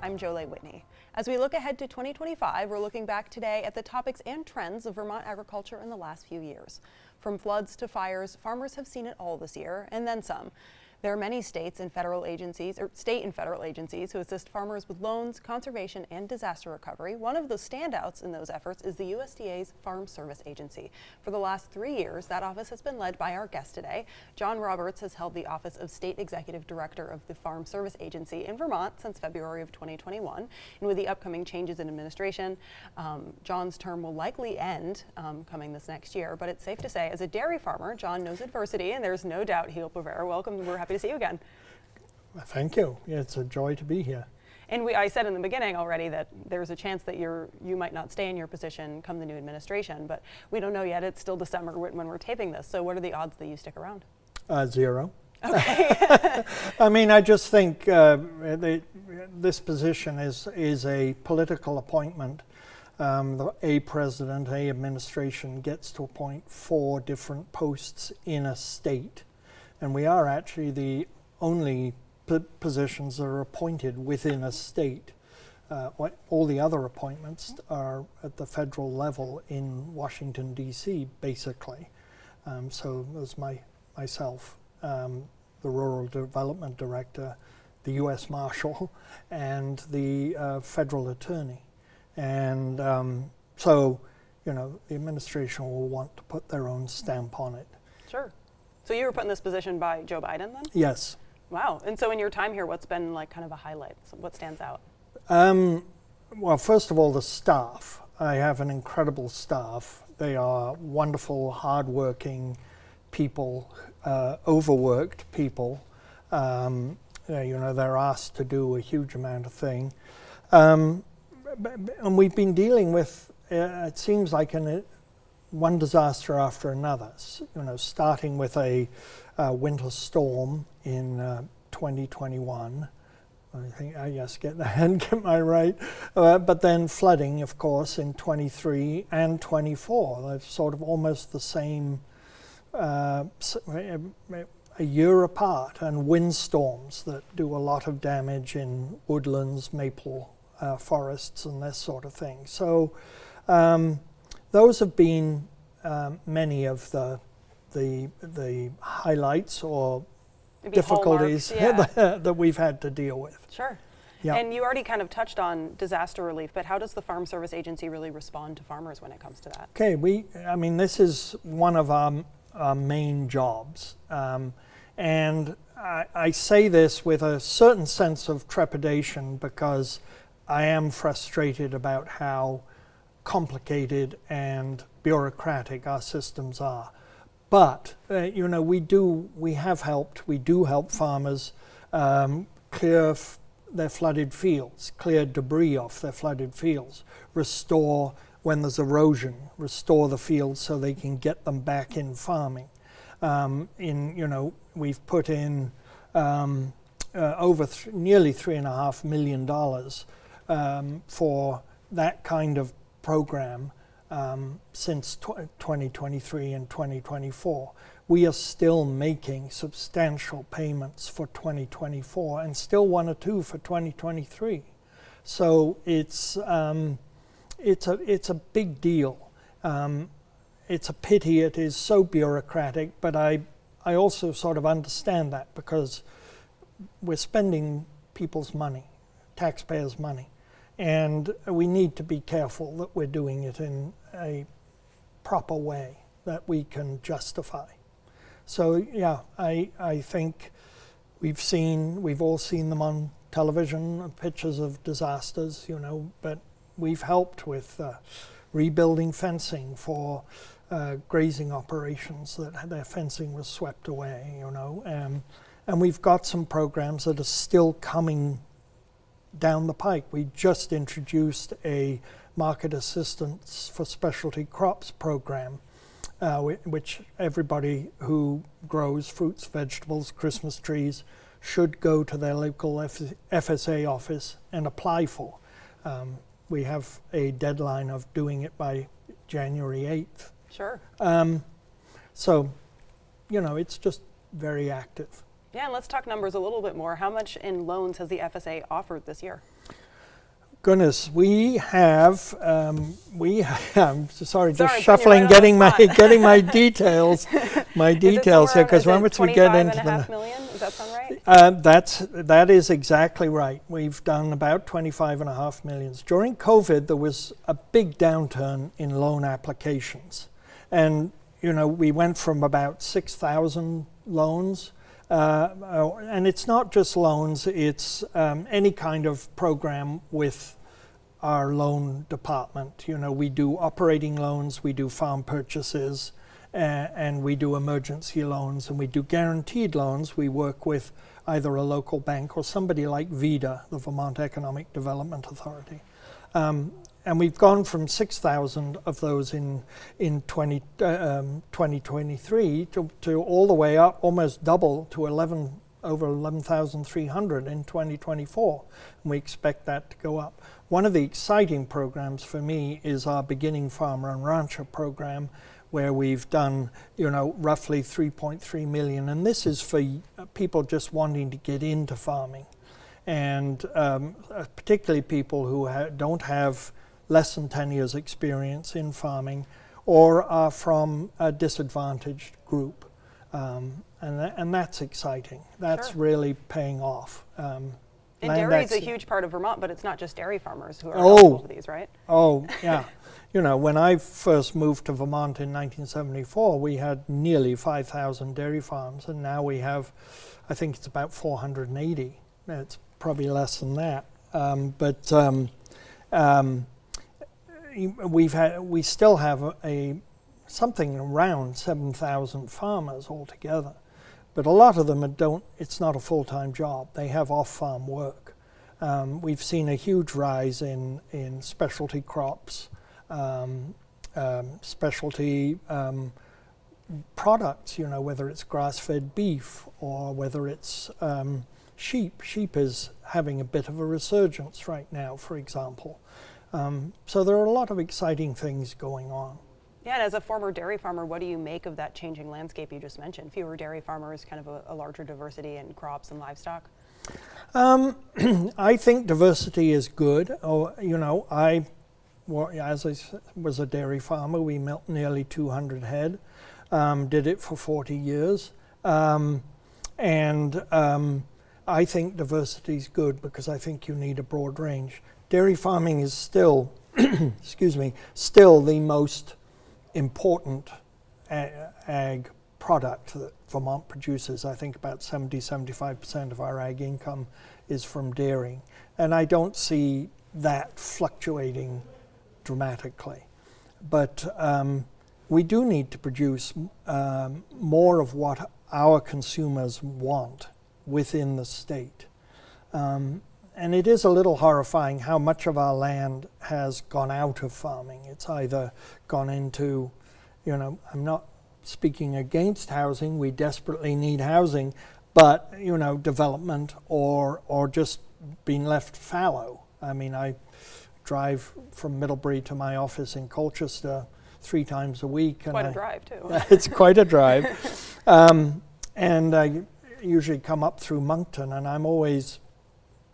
I'm Jolene Whitney. As we look ahead to 2025, we're looking back today at the topics and trends of Vermont agriculture in the last few years. From floods to fires, farmers have seen it all this year, and then some. There are many state and federal agencies who assist farmers with loans, conservation, and disaster recovery. One of the standouts in those efforts is the USDA's Farm Service Agency. For the last 3 years, that office has been led by our guest today. John Roberts has held the office of State Executive Director of the Farm Service Agency in Vermont since February of 2021. And with the upcoming changes in administration, John's term will likely end coming this next year. But it's safe to say, as a dairy farmer, John knows adversity, and there's no doubt he'll prevail. Welcome. We're happy to see you again. Thank you. It's a joy to be here. And I said in the beginning already that there's a chance that you might not stay in your position come the new administration, but we don't know yet. It's still December when we're taping this. So what are the odds that you stick around? 0. Okay. I mean, I just think this position is a political appointment. A president, a administration gets to appoint 4 different posts in a state. And we are actually the only positions that are appointed within a state. All the other appointments are at the federal level in Washington, D.C., basically. So there's myself, the Rural Development Director, the U.S. Marshal, and the federal attorney. And so, the administration will want to put their own stamp on it. Sure. So you were put in this position by Joe Biden then? Yes. Wow. And so in your time here, what's been like kind of a highlight? So what stands out? Well, first of all, the staff. I have an incredible staff. They are wonderful, hardworking people, overworked people. They're asked to do a huge amount of thing. And we've been dealing with, it seems like one disaster after another, starting with a winter storm in 2021. I think get my right. But then flooding, of course, in 23 and 24. They're sort of almost the same, a year apart, and windstorms that do a lot of damage in woodlands, maple forests, and this sort of thing. So. Those have been many of the highlights or maybe difficulties hallmarks, that we've had to deal with. Sure. Yeah. And you already kind of touched on disaster relief, but how does the Farm Service Agency really respond to farmers when it comes to that? Okay, this is one of our main jobs. And I say this with a certain sense of trepidation because I am frustrated about how complicated and bureaucratic our systems are. But, we do help farmers clear their flooded fields, clear debris off their flooded fields, restore when there's erosion, restore the fields so they can get them back in farming. We've put in over nearly $3.5 million for that kind of program since 2023 and 2024. We are still making substantial payments for 2024 and still 1 or 2 for 2023. So it's a big deal. It's a pity it is so bureaucratic, but I also sort of understand that because we're spending people's money, taxpayers' money. And we need to be careful that we're doing it in a proper way that we can justify. So yeah, I think we've all seen them on television, pictures of disasters, but we've helped with rebuilding fencing for grazing operations that their fencing was swept away, and we've got some programs that are still coming down the pike. We just introduced a market assistance for specialty crops program, which everybody who grows fruits, vegetables, Christmas trees should go to their local FSA office and apply for. We have a deadline of doing it by January 8th. Sure. So, it's just very active. Yeah, and let's talk numbers a little bit more. How much in loans has the FSA offered this year? goodness, I'm sorry, just Sorry, shuffling, putting you right on the spot. getting my details here, because once we get into $25.5 million? Does that sound right? that is exactly right. We've done about 25.5 million. During COVID, there was a big downturn in loan applications, and we went from about 6,000 loans. And it's not just loans, it's any kind of program with our loan department. We do operating loans, we do farm purchases, and we do emergency loans, and we do guaranteed loans. We work with either a local bank or somebody like VEDA, the Vermont Economic Development Authority. And we've gone from 6,000 of those in 2023 to all the way up, almost double, to over 11,300 in 2024. And we expect that to go up. One of the exciting programs for me is our Beginning Farmer and Rancher program, where we've done, roughly 3.3 million. And this is for people just wanting to get into farming. And particularly people who don't have less than 10 years experience in farming or are from a disadvantaged group. And that's exciting. That's Sure. really paying off. And dairy is a huge part of Vermont, but it's not just dairy farmers who are eligible for these, right? Oh, yeah. When I first moved to Vermont in 1974, we had nearly 5,000 dairy farms, and now we have, I think it's about 480. It's probably less than that. We still have something around 7,000 farmers altogether, but a lot of them it's not a full-time job. They have off-farm work. We've seen a huge rise in specialty crops, specialty products, whether it's grass-fed beef or whether it's sheep. Sheep is having a bit of a resurgence right now, for example. So there are a lot of exciting things going on. Yeah, and as a former dairy farmer, what do you make of that changing landscape you just mentioned? Fewer dairy farmers, kind of a larger diversity in crops and livestock? I think diversity is good. As I was a dairy farmer, we milked nearly 200 head, did it for 40 years. And I think diversity is good because I think you need a broad range. Dairy farming is still, still the most important ag product that Vermont produces. I think about 70-75% of our ag income is from dairy. And I don't see that fluctuating dramatically. But we do need to produce more of what our consumers want within the state. And it is a little horrifying how much of our land has gone out of farming. It's either gone into, I'm not speaking against housing, we desperately need housing, but, development or just being left fallow. I mean, I drive from Middlebury to my office in Colchester 3 times a week. Quite a drive, too. It's quite a drive. And I usually come up through Moncton, and I'm always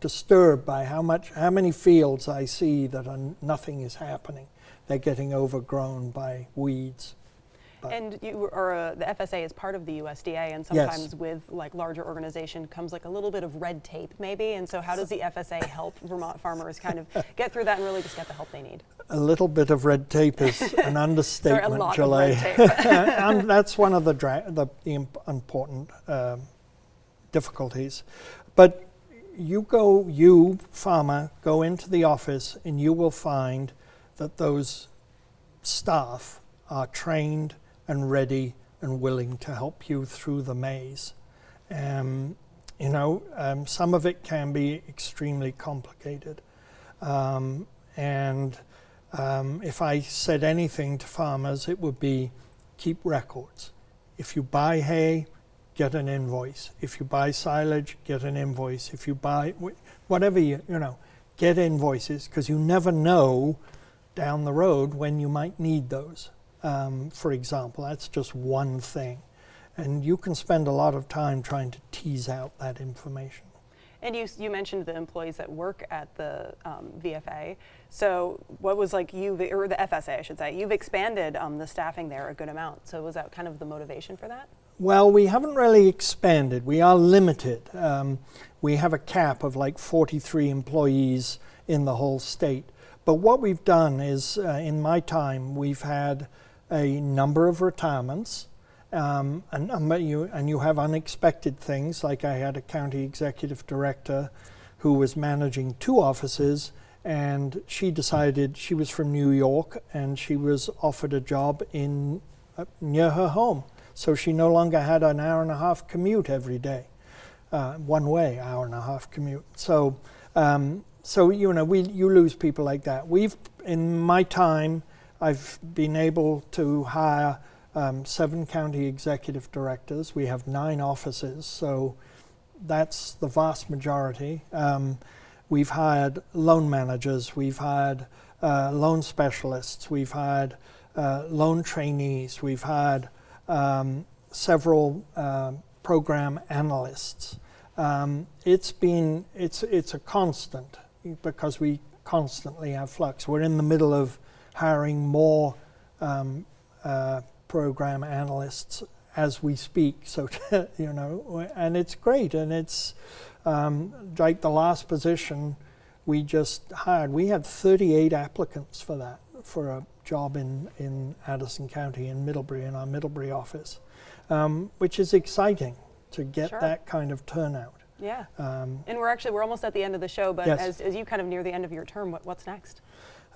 disturbed by how many fields I see that nothing is happening. They're getting overgrown by weeds. And the FSA is part of the USDA, and sometimes with larger organization comes a little bit of red tape maybe. And so how does the FSA help Vermont farmers kind of get through that and really just get the help they need? A little bit of red tape is an understatement, Sorry, a lot Julie. of red tape. And that's one of the important difficulties. But you farmer, go into the office and you will find that those staff are trained and ready and willing to help you through the maze. Some of it can be extremely complicated. If I said anything to farmers, it would be keep records. If you buy hay, get an invoice. If you buy silage, get an invoice. If you buy whatever get invoices, because you never know down the road when you might need those. For example, that's just one thing. And you can spend a lot of time trying to tease out that information. And you mentioned the employees that work at the VFA. So what was like or the FSA, I should say, you've expanded the staffing there a good amount. So was that kind of the motivation for that? Well, we haven't really expanded. We are limited. We have a cap of like 43 employees in the whole state. But what we've done is, in my time, we've had a number of retirements, and you have unexpected things. Like I had a county executive director who was managing 2 offices, and she decided, she was from New York, and she was offered a job in near her home. So she no longer had an hour-and-a-half commute every day, one-way hour-and-a-half commute. So, you know, you lose people like that. In my time, I've been able to hire 7 county executive directors. We have 9 offices, so that's the vast majority. We've hired loan managers, we've hired loan specialists, we've hired loan trainees, we've hired several program analysts. It's a constant because we constantly have flux. We're in the middle of hiring more program analysts as we speak. So you know, and it's great. And it's like the last position we just hired. We had 38 applicants for that, for a job in Addison County in Middlebury, in our Middlebury office, which is exciting to get that kind of turnout. Yeah. And we're almost at the end of the show, but yes. as you kind of near the end of your term, what's next?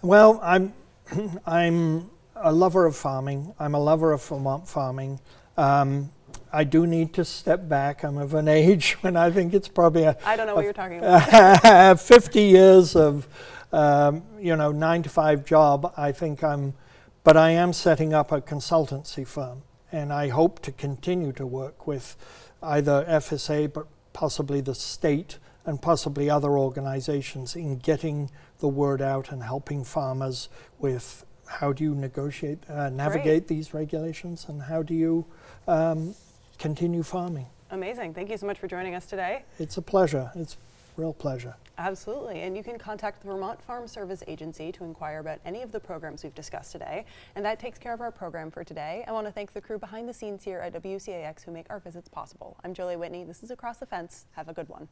Well, I'm a lover of farming. I'm a lover of Vermont farming. I do need to step back. I'm of an age when I think it's probably I don't know what you're talking about. 50 years of 9-to-5 job. I think but I am setting up a consultancy firm, and I hope to continue to work with either FSA, but possibly the state and possibly other organizations in getting the word out and helping farmers with how do you navigate these regulations, and how do you continue farming. Amazing. Thank you so much for joining us today. It's a pleasure. It's a real pleasure. Absolutely. And you can contact the Vermont Farm Service Agency to inquire about any of the programs we've discussed today. And that takes care of our program for today. I want to thank the crew behind the scenes here at WCAX who make our visits possible. I'm Julie Whitney. This is Across the Fence. Have a good one.